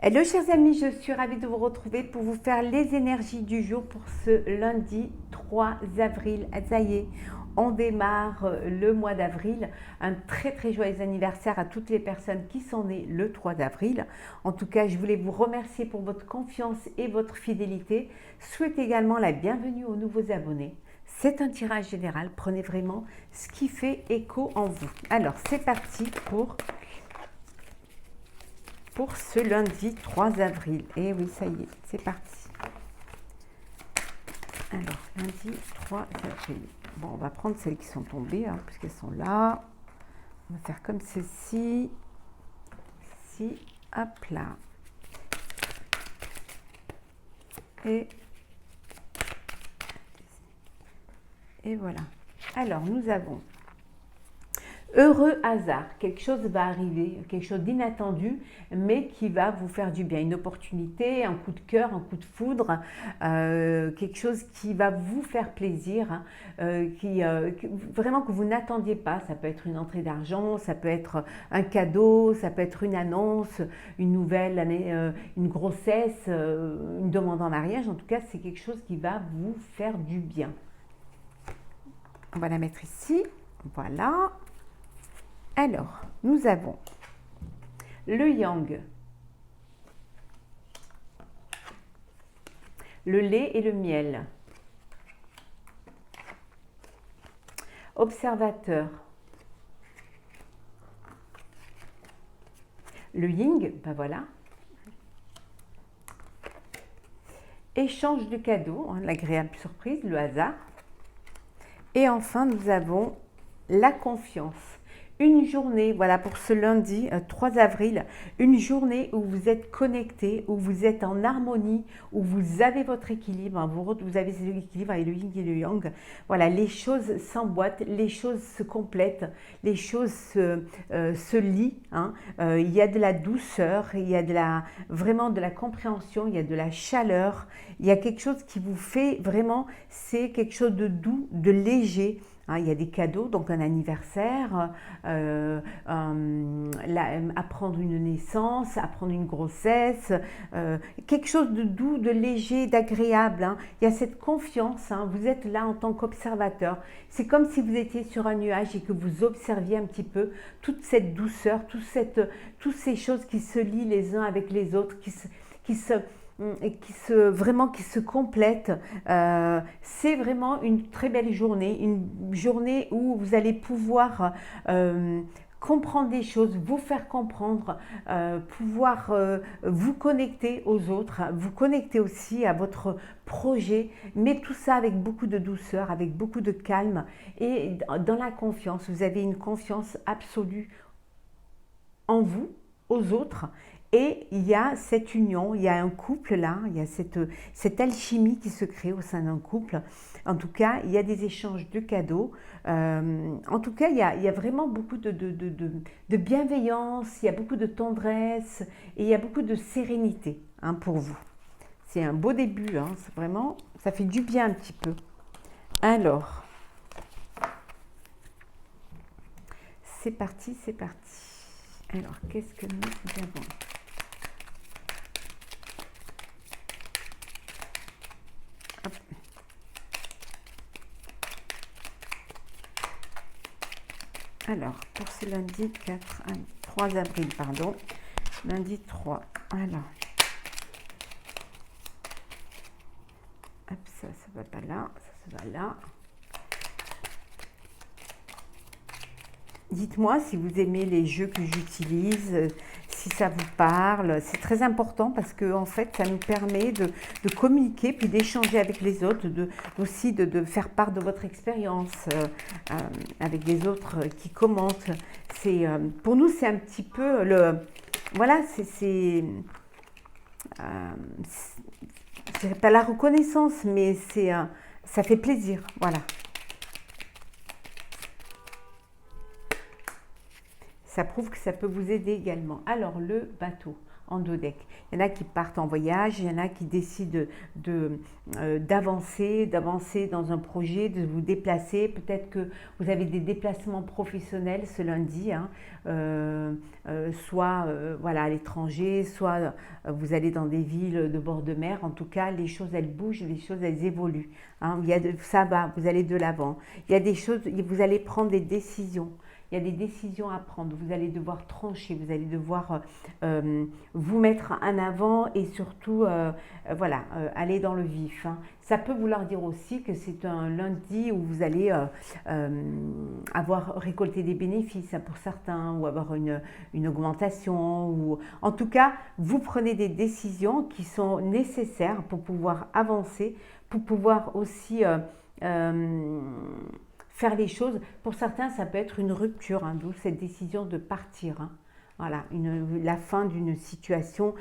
Hello chers amis, je suis ravie de vous retrouver pour vous faire les énergies du jour pour ce lundi 3 avril. Ça y est, on démarre le mois d'avril. Un très joyeux anniversaire à toutes les personnes qui sont nées le 3 avril. En tout cas, je voulais vous remercier pour votre confiance et votre fidélité. Souhaite également la bienvenue aux nouveaux abonnés. C'est un tirage général, prenez vraiment ce qui fait écho en vous. Alors, c'est parti pour ce lundi 3 avril. Et oui, ça y est, c'est parti. Alors, lundi 3 avril. Bon, on va prendre celles qui sont tombées, hein, puisqu'elles sont là. On va faire comme ceci. Ici, hop là. Et voilà. Alors, nous avons heureux hasard, quelque chose va arriver, quelque chose d'inattendu, mais qui va vous faire du bien. Une opportunité, un coup de cœur, un coup de foudre, quelque chose qui va vous faire plaisir, hein, vraiment que vous n'attendiez pas. Ça peut être une entrée d'argent, ça peut être un cadeau, ça peut être une annonce, une nouvelle année, une grossesse, une demande en mariage. En tout cas, c'est quelque chose qui va vous faire du bien. On va la mettre ici. Voilà. Alors, nous avons le yang, le lait et le miel, observateur, le yin, ben voilà, échange de cadeaux, hein, l'agréable surprise, le hasard, et enfin nous avons la confiance. Une journée, voilà pour ce lundi 3 avril, une journée où vous êtes connecté, où vous êtes en harmonie, où vous avez votre équilibre, hein, vous avez l'équilibre avec le yin et le yang. Voilà, les choses s'emboîtent, les choses se complètent, les choses se lient. Hein. Il y a de la douceur, il y a vraiment de la compréhension, il y a de la chaleur, il y a quelque chose qui vous fait vraiment, c'est quelque chose de doux, de léger. Hein, il y a des cadeaux, donc un anniversaire, apprendre une naissance, apprendre une grossesse, quelque chose de doux, de léger, d'agréable. Hein. Il y a cette confiance, hein. Vous êtes là en tant qu'observateur. C'est comme si vous étiez sur un nuage et que vous observiez un petit peu toute cette douceur, toutes ces choses qui se lient les uns avec les autres, qui se complètent. C'est vraiment une très belle journée, une journée où vous allez pouvoir comprendre des choses, vous faire comprendre, pouvoir vous connecter aux autres, vous connecter aussi à votre projet, mais tout ça avec beaucoup de douceur, avec beaucoup de calme et dans la confiance. Vous avez une confiance absolue en vous, aux autres. Et il y a cette union, il y a un couple là, il y a cette alchimie qui se crée au sein d'un couple. En tout cas, il y a des échanges de cadeaux. En tout cas, il y a vraiment beaucoup de bienveillance, il y a beaucoup de tendresse et il y a beaucoup de sérénité, hein, pour vous. C'est un beau début, hein, c'est vraiment, ça fait du bien un petit peu. Alors, c'est parti, c'est parti. Alors, qu'est-ce que nous avons ? Hop. Alors, pour ce lundi 3 avril, pardon, lundi 3, alors, hop, ça va pas là, ça va là. Dites-moi si vous aimez les jeux que j'utilise, si ça vous parle. C'est très important parce que en fait, ça nous permet de communiquer puis d'échanger avec les autres, aussi de faire part de votre expérience avec les autres qui commentent. Pour nous, c'est un petit peu voilà, c'est pas la reconnaissance, mais ça fait plaisir, voilà. Ça prouve que ça peut vous aider également. Alors, le bateau. en dos deck. Il y en a qui partent en voyage, il y en a qui décident d'avancer dans un projet, de vous déplacer. Peut-être que vous avez des déplacements professionnels ce lundi, hein, soit voilà, à l'étranger, soit vous allez dans des villes de bord de mer. En tout cas, les choses, elles bougent, les choses, elles évoluent. Hein. Ça va, vous allez de l'avant. Il y a des choses, vous allez prendre des décisions. Il y a des décisions à prendre, vous allez devoir trancher, vous allez devoir vous mettre en avant et surtout voilà, aller dans le vif. Hein. Ça peut vouloir dire aussi que c'est un lundi où vous allez avoir récolté des bénéfices hein, pour certains ou avoir une augmentation. Ou... En tout cas, vous prenez des décisions qui sont nécessaires pour pouvoir avancer, pour pouvoir aussi... faire les choses. Pour certains, ça peut être une rupture, hein, d'où cette décision de partir. Hein. Voilà, la fin d'une situation,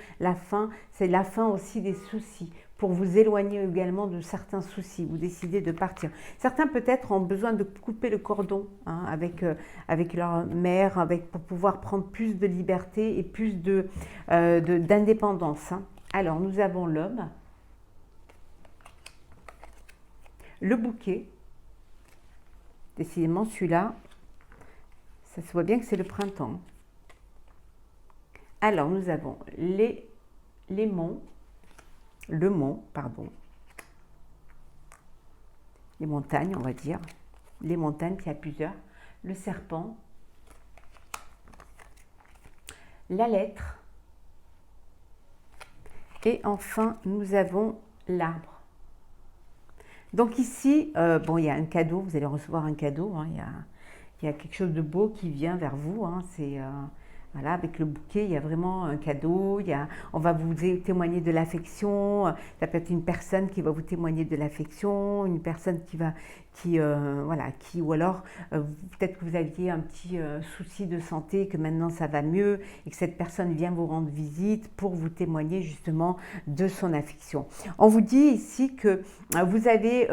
c'est la fin aussi des soucis, pour vous éloigner également de certains soucis, vous décidez de partir. Certains peut-être ont besoin de couper le cordon hein, avec leur mère, pour pouvoir prendre plus de liberté et plus d'indépendance. Hein. Alors, nous avons l'homme, le bouquet. Décidément, celui-là, ça se voit bien que c'est le printemps. Alors, nous avons les monts, le mont, pardon, les montagnes, on va dire, les montagnes, puis il y a plusieurs, le serpent, la lettre, et enfin, nous avons l'arbre. Donc ici, bon, il y a un cadeau, vous allez recevoir un cadeau, hein, il y a quelque chose de beau qui vient vers vous, hein, voilà, avec le bouquet, il y a vraiment un cadeau, on va vous témoigner de l'affection, ça peut être une personne qui va vous témoigner de l'affection, une personne voilà, ou alors peut-être que vous aviez un petit souci de santé, que maintenant ça va mieux et que cette personne vient vous rendre visite pour vous témoigner justement de son affection. On vous dit ici que vous avez,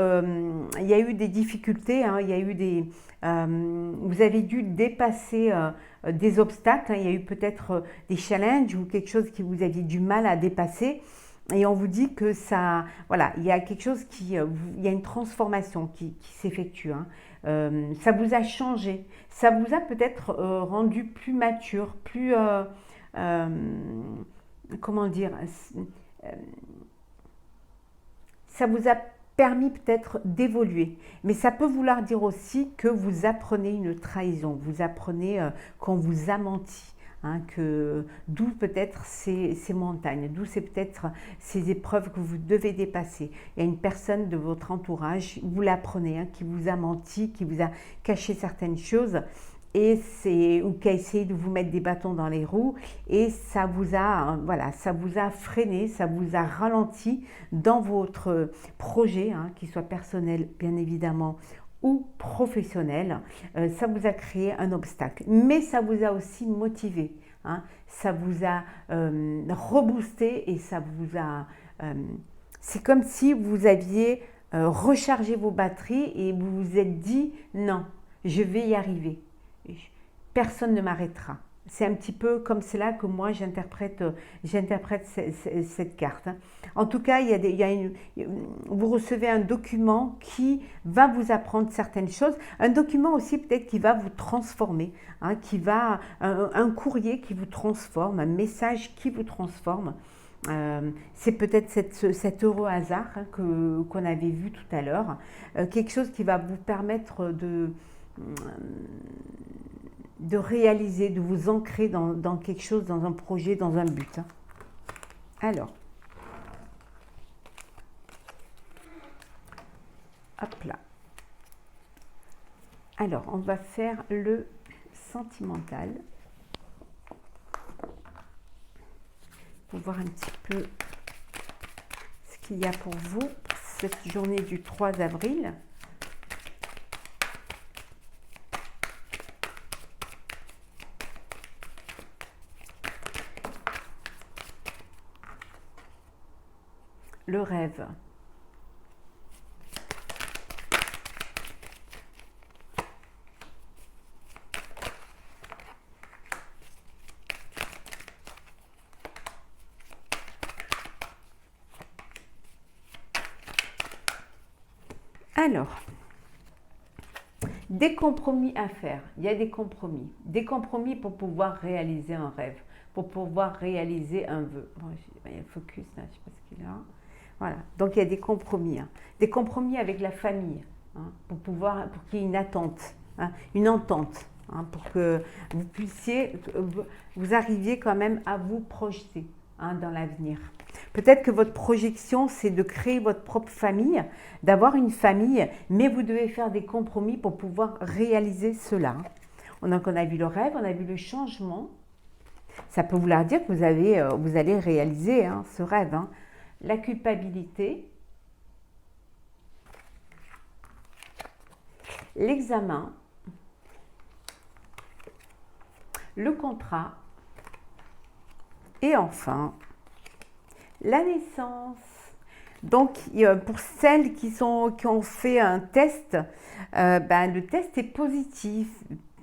il y a eu des difficultés, hein, il y a eu vous avez dû dépasser des obstacles, hein, il y a eu peut-être des challenges ou quelque chose que vous aviez du mal à dépasser. Et on vous dit que ça, voilà, il y a quelque chose il y a une transformation qui s'effectue. Hein. Ça vous a changé, ça vous a peut-être rendu plus mature, plus, comment dire, ça vous a permis peut-être d'évoluer. Mais ça peut vouloir dire aussi que vous apprenez une trahison, vous apprenez qu'on vous a menti. Hein, d'où peut-être ces montagnes, d'où c'est peut-être ces épreuves que vous devez dépasser. Il y a une personne de votre entourage, vous l'apprenez, hein, qui vous a menti, qui vous a caché certaines choses, ou qui a essayé de vous mettre des bâtons dans les roues, et ça vous a, voilà, ça vous a freiné, ça vous a ralenti dans votre projet, hein, qu'il soit personnel bien évidemment, ou professionnel, ça vous a créé un obstacle. Mais ça vous a aussi motivé, hein, ça vous a reboosté et ça vous a... c'est comme si vous aviez rechargé vos batteries et vous vous êtes dit « Non, je vais y arriver. Personne ne m'arrêtera. » C'est un petit peu comme cela que moi j'interprète cette carte. En tout cas, vous recevez un document qui va vous apprendre certaines choses. Un document aussi peut-être qui va vous transformer, hein, un courrier qui vous transforme, un message qui vous transforme. C'est peut-être cet heureux hasard hein, qu'on avait vu tout à l'heure. Quelque chose qui va vous permettre de réaliser, de vous ancrer dans quelque chose, dans un projet, dans un but. Alors, hop là. Alors, on va faire le sentimental pour voir un petit peu ce qu'il y a pour vous cette journée du 3 avril. Le rêve. Alors, des compromis à faire. Il y a des compromis. Des compromis pour pouvoir réaliser un rêve, pour pouvoir réaliser un vœu. Bon, il y a le focus là, je ne sais pas ce qu'il a. Voilà, donc il y a des compromis. Hein. Des compromis avec la famille, hein, pour qu'il y ait une attente, hein, une entente, hein, pour que vous puissiez, vous arriviez quand même à vous projeter, hein, dans l'avenir. Peut-être que votre projection, c'est de créer votre propre famille, d'avoir une famille, mais vous devez faire des compromis pour pouvoir réaliser cela. Donc on a vu le rêve, on a vu le changement. Ça peut vouloir dire que vous allez réaliser, hein, ce rêve. Hein. La culpabilité, l'examen, le contrat et enfin la naissance. Donc pour celles qui ont fait un test, le test est positif.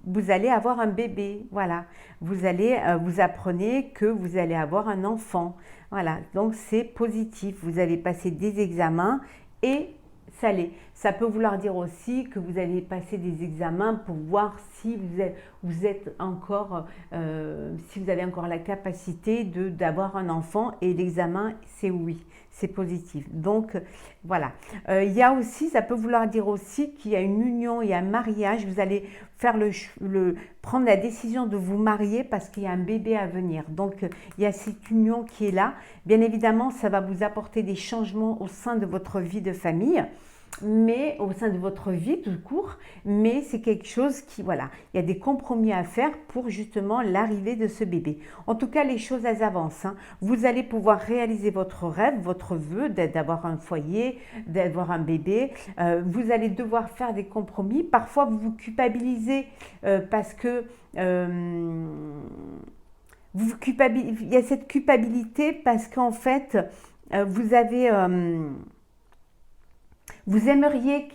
Vous allez avoir un bébé, voilà. Vous apprenez que vous allez avoir un enfant, voilà. Donc c'est positif. Vous avez passé des examens et ça l'est. Ça peut vouloir dire aussi que vous allez passer des examens pour voir si vous êtes encore, si vous avez encore la capacité d'avoir un enfant, et l'examen c'est oui, c'est positif. Donc voilà. Il y a aussi, ça peut vouloir dire aussi qu'il y a une union, il y a un mariage. Vous allez faire prendre la décision de vous marier parce qu'il y a un bébé à venir. Donc il y a cette union qui est là. Bien évidemment, ça va vous apporter des changements au sein de votre vie de famille, mais au sein de votre vie tout court, mais c'est quelque chose qui, voilà, il y a des compromis à faire pour justement l'arrivée de ce bébé. En tout cas, les choses, elles avancent. Hein. Vous allez pouvoir réaliser votre rêve, votre vœu d'avoir un foyer, d'avoir un bébé. Vous allez devoir faire des compromis. Parfois, vous vous culpabilisez parce que il y a cette culpabilité parce qu'en fait, vous aimeriez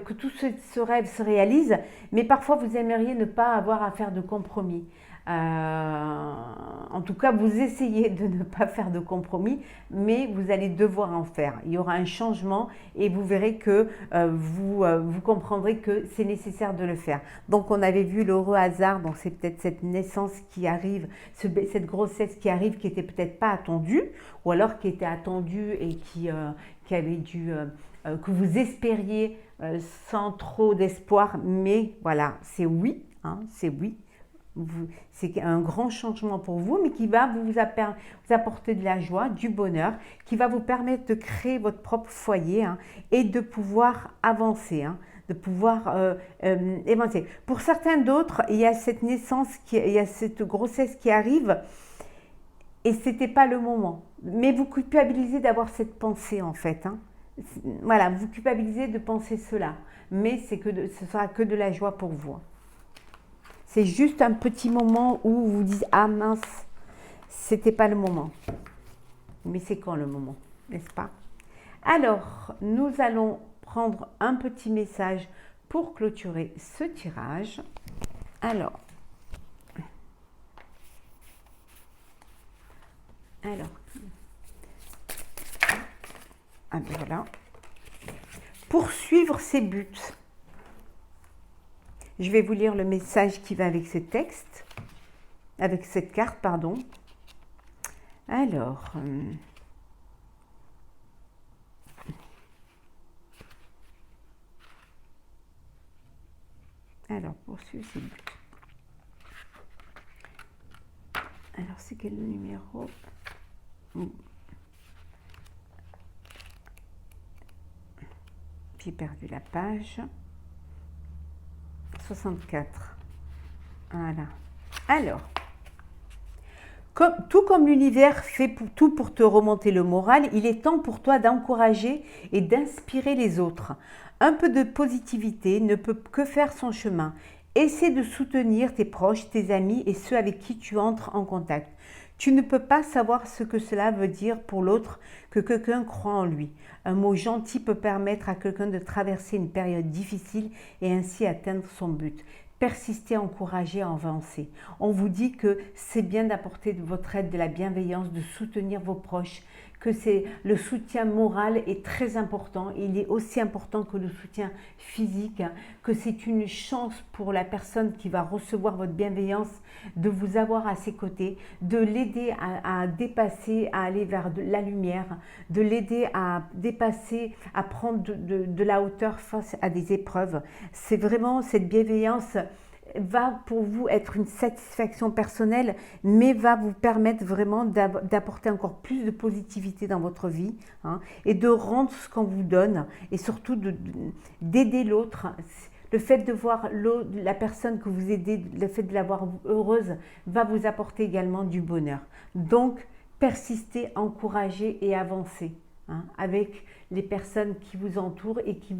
que tout ce rêve se réalise, mais parfois vous aimeriez ne pas avoir à faire de compromis. En tout cas, vous essayez de ne pas faire de compromis, mais vous allez devoir en faire. Il y aura un changement et vous verrez que vous comprendrez que c'est nécessaire de le faire. Donc, on avait vu l'heureux hasard, donc c'est peut-être cette naissance qui arrive, cette grossesse qui arrive, qui n'était peut-être pas attendue, ou alors qui était attendue et qui avait dû... que vous espériez sans trop d'espoir, mais voilà, c'est oui, hein, c'est oui. C'est un grand changement pour vous, mais qui va vous apporter de la joie, du bonheur, qui va vous permettre de créer votre propre foyer, hein, et de pouvoir avancer, hein, de pouvoir avancer. Pour certains d'autres, il y a cette naissance, il y a cette grossesse qui arrive, et ce n'était pas le moment. Mais vous culpabilisez d'avoir cette pensée en fait, hein. Voilà, vous culpabilisez de penser cela, mais ce sera que de la joie pour vous. C'est juste un petit moment où vous vous dites « Ah mince, c'était pas le moment ». Mais c'est quand le moment, n'est-ce pas? Alors, nous allons prendre un petit message pour clôturer ce tirage. Alors, voilà. Poursuivre ses buts. Je vais vous lire le message qui va avec ce texte, avec cette carte, pardon. Alors, poursuivre ses buts. Alors, c'est quel numéro? J'ai perdu la page. 64. Voilà. Alors, tout comme l'univers fait tout pour te remonter le moral, il est temps pour toi d'encourager et d'inspirer les autres. Un peu de positivité ne peut que faire son chemin. Essaie de soutenir tes proches, tes amis et ceux avec qui tu entres en contact. Tu ne peux pas savoir ce que cela veut dire pour l'autre que quelqu'un croit en lui. Un mot gentil peut permettre à quelqu'un de traverser une période difficile et ainsi atteindre son but. Persistez, encouragez, avancez. On vous dit que c'est bien d'apporter de votre aide, de la bienveillance, de soutenir vos proches, que le soutien moral est très important. Il est aussi important que le soutien physique, que c'est une chance pour la personne qui va recevoir votre bienveillance de vous avoir à ses côtés, de l'aider à dépasser, à aller vers la lumière, de l'aider à dépasser, à prendre de la hauteur face à des épreuves. C'est vraiment cette bienveillance va pour vous être une satisfaction personnelle, mais va vous permettre vraiment d'apporter encore plus de positivité dans votre vie, hein, et de rendre ce qu'on vous donne, et surtout d'aider l'autre. Le fait de voir la personne que vous aidez, le fait de la voir heureuse, va vous apporter également du bonheur. Donc, persistez, encouragez et avancez, hein, avec les personnes qui vous entourent et qui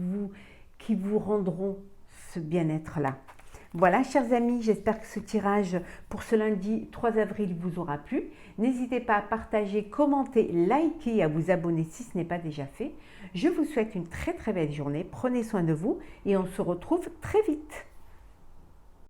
vous rendront ce bien-être-là. Voilà, chers amis, j'espère que ce tirage pour ce lundi 3 avril vous aura plu. N'hésitez pas à partager, commenter, liker et à vous abonner si ce n'est pas déjà fait. Je vous souhaite une très très belle journée. Prenez soin de vous et on se retrouve très vite.